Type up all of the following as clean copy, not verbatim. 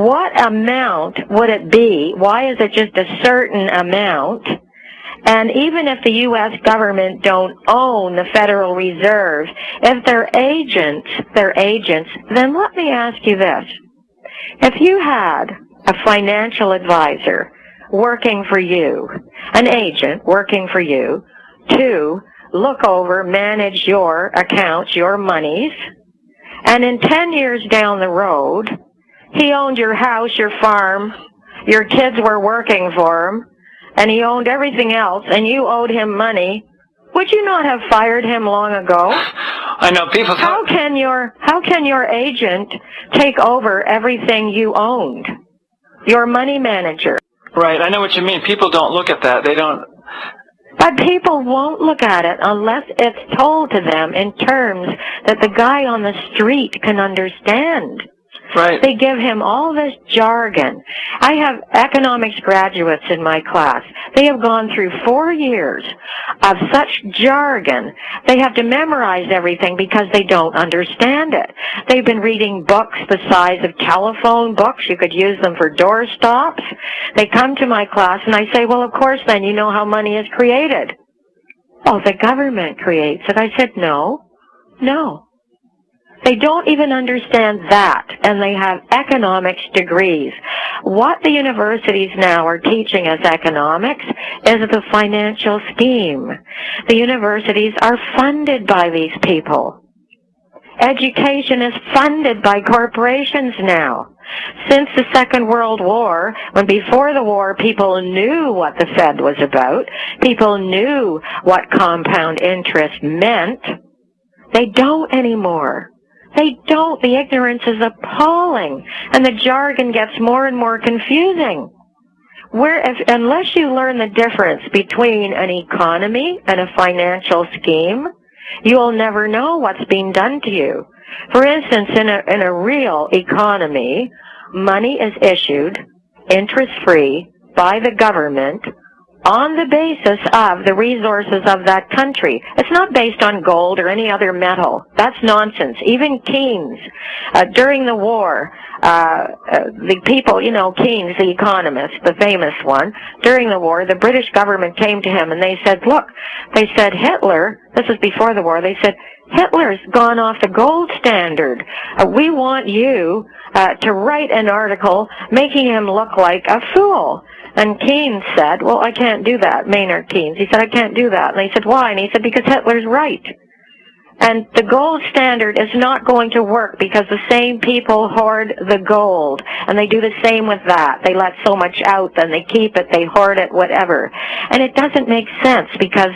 what amount would it be? Why is it just a certain amount? And even if the U.S. government don't own the Federal Reserve, if they're agents, then let me ask you this. If you had a financial advisor working for you, an agent working for you, to look over, manage your accounts, your monies, and in 10 years down the road, he owned your house, your farm, your kids were working for him, and he owned everything else, and you owed him money, would you not have fired him long ago? I know people. How can your agent take over everything you owned? Your money manager. Right, I know what you mean. People don't look at that. They don't. But people won't look at it unless it's told to them in terms that the guy on the street can understand. Right. They give him all this jargon. I have economics graduates in my class. They have gone through 4 years of such jargon. They have to memorize everything because they don't understand it. They've been reading books the size of telephone books. You could use them for door stops. They come to my class and I say, well, of course then you know how money is created. Oh, the government creates it. I said, no. They don't even understand that, and they have economics degrees. What the universities now are teaching as economics is the financial scheme. The universities are funded by these people. Education is funded by corporations now. Since the Second World War, when before the war people knew what the Fed was about, people knew what compound interest meant, they don't anymore. They don't. The ignorance is appalling, and the jargon gets more and more confusing. Unless you learn the difference between an economy and a financial scheme, you will never know what's being done to you. For instance, in a real economy, money is issued interest-free by the government on the basis of the resources of that country. It's not based on gold or any other metal. That's nonsense. Even Keynes, during the war, the people, Keynes, the economist, the famous one, during the war, the British government came to him and they said, look, Hitler, this was before the war, they said, Hitler's gone off the gold standard. We want you to write an article making him look like a fool. And Keynes said, well, I can't do that, Maynard Keynes. He said, I can't do that. And they said, why? And he said, because Hitler's right. And the gold standard is not going to work because the same people hoard the gold. And they do the same with that. They let so much out, then they keep it, they hoard it, whatever. And it doesn't make sense because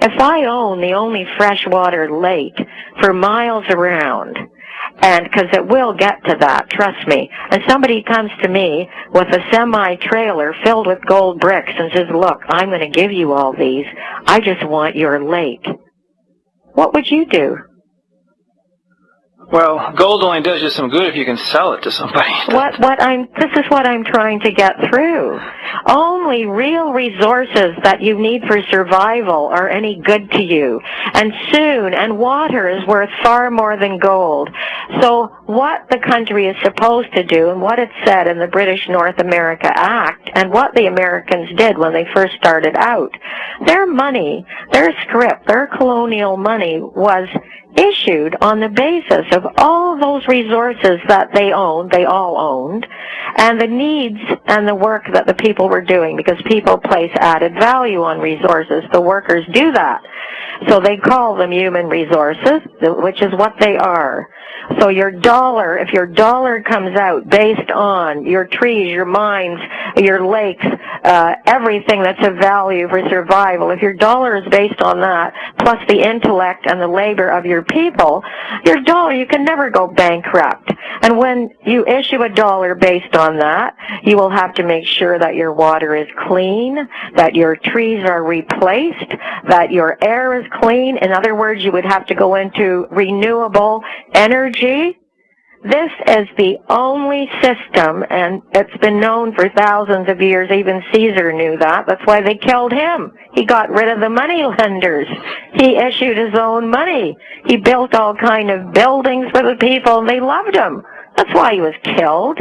if I own the only freshwater lake for miles around, and because it will get to that, trust me, and somebody comes to me with a semi-trailer filled with gold bricks and says, look, I'm going to give you all these. I just want your lake. What would you do? Well, gold only does you some good if you can sell it to somebody. This is what I'm trying to get through. Only real resources that you need for survival are any good to you. And water is worth far more than gold. So what the country is supposed to do and what it said in the British North America Act and what the Americans did when they first started out, their money, their scrip, their colonial money was issued on the basis of all those resources that they all owned, and the needs and the work that the people were doing, because people place added value on resources. The workers do that. So they call them human resources, which is what they are. So if your dollar comes out based on your trees, your mines, your lakes, everything that's of value for survival, if your dollar is based on that, plus the intellect and the labor of your people, your dollar, you can never go bankrupt. And when you issue a dollar based on that, you will have to make sure that your water is clean, that your trees are replaced, that your air is clean. In other words, you would have to go into renewable energy. This is the only system, and it's been known for thousands of years. Even Caesar knew that. That's why they killed him. He got rid of the money lenders. He issued his own money. He built all kind of buildings for the people, and they loved him. That's why he was killed.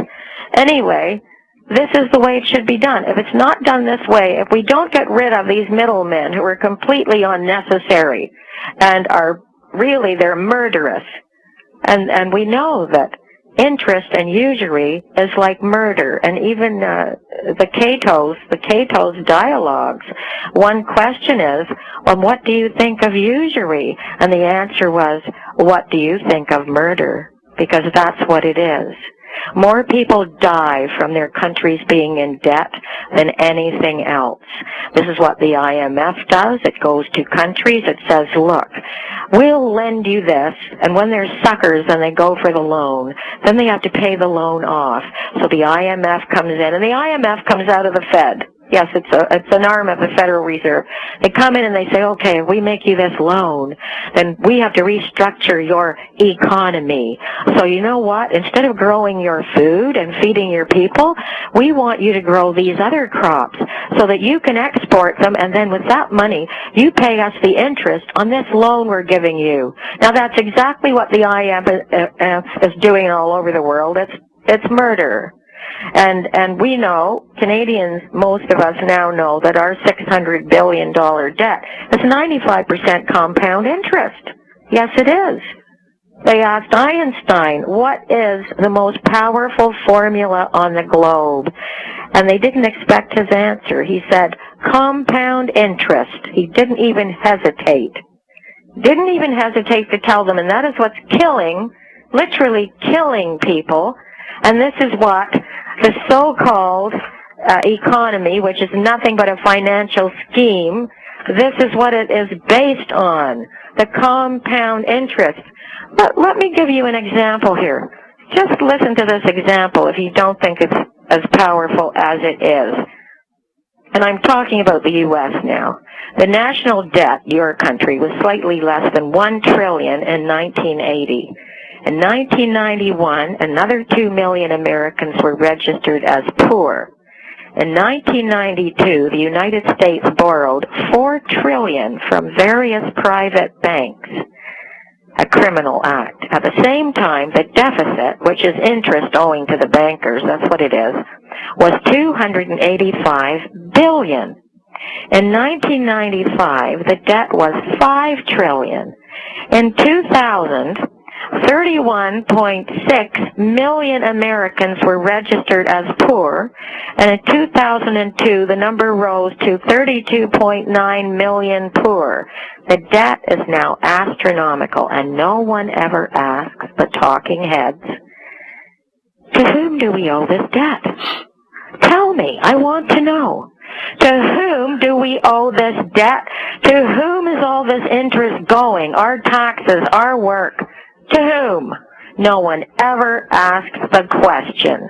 Anyway, this is the way it should be done. If it's not done this way, if we don't get rid of these middlemen who are completely unnecessary and are really, they're murderous, and we know that interest and usury is like murder, and even the Cato's dialogues, one question is, well, what do you think of usury? And the answer was, what do you think of murder? Because that's what it is. More people die from their countries being in debt than anything else. This is what the IMF does. It goes to countries. It says, look, we'll lend you this, and when they're suckers and they go for the loan, then they have to pay the loan off. So the IMF comes in, and the IMF comes out of the Fed. Yes, it's an arm of the Federal Reserve. They come in and they say, okay, if we make you this loan, then we have to restructure your economy. So you know what? Instead of growing your food and feeding your people, we want you to grow these other crops so that you can export them, and then with that money, you pay us the interest on this loan we're giving you. Now that's exactly what the IMF is doing all over the world. It's murder. And we know, Canadians, most of us now know, that our $600 billion debt is 95% compound interest. Yes, it is. They asked Einstein, what is the most powerful formula on the globe? And they didn't expect his answer. He said, compound interest. He didn't even hesitate. Didn't even hesitate to tell them, and that is what's killing, literally killing people. And this is what the so-called economy, which is nothing but a financial scheme, this is what it is based on, the compound interest. But let me give you an example here. Just listen to this example if you don't think it's as powerful as it is. And I'm talking about the U.S. now. The national debt, your country, was slightly less than $1 trillion in 1980. In 1991, another 2 million Americans were registered as poor. In 1992, the United States borrowed $4 trillion from various private banks, a criminal act. At the same time, the deficit, which is interest owing to the bankers, that's what it is, was $285 billion. In 1995, the debt was $5 trillion. In 2000, 31.6 million Americans were registered as poor, and in 2002 the number rose to 32.9 million poor. The debt is now astronomical, and no one ever asks the talking heads, to whom do we owe this debt? Tell me, I want to know. To whom do we owe this debt? To whom is all this interest going? Our taxes, our work. To whom? No one ever asks the question.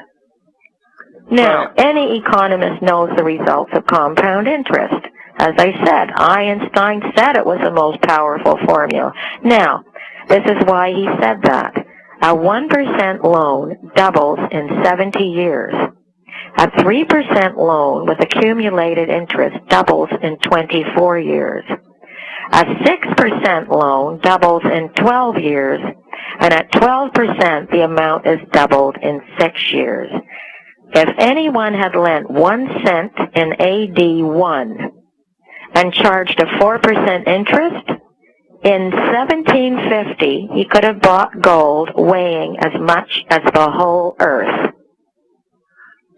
Now, any economist knows the results of compound interest. As I said, Einstein said it was the most powerful formula. Now, this is why he said that. A 1% loan doubles in 70 years. A 3% loan with accumulated interest doubles in 24 years. A 6% loan doubles in 12 years, and at 12% the amount is doubled in 6 years. If anyone had lent 1 cent in AD 1 and charged a 4% interest, in 1750 he could have bought gold weighing as much as the whole earth.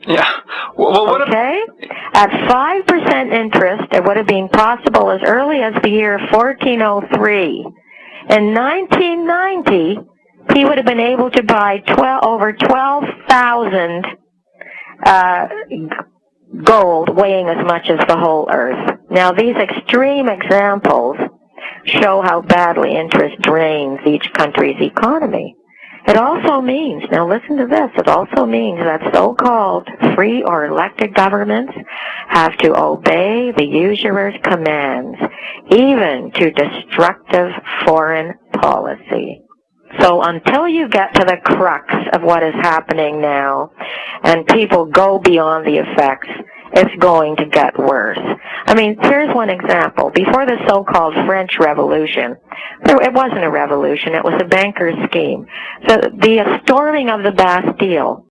Yeah. Well, what okay? At 5% interest, it would have been possible as early as the year 1403. In 1990, he would have been able to buy over 12,000 gold weighing as much as the whole earth. Now, these extreme examples show how badly interest drains each country's economy. It also means, now listen to this, it also means that so-called free or elected governments have to obey the usurer's commands, even to destructive foreign policy. So until you get to the crux of what is happening now, and people go beyond the effects, it's going to get worse. I mean, here's one example. Before the so-called French Revolution, it wasn't a revolution, it was a banker's scheme. So the storming of the Bastille,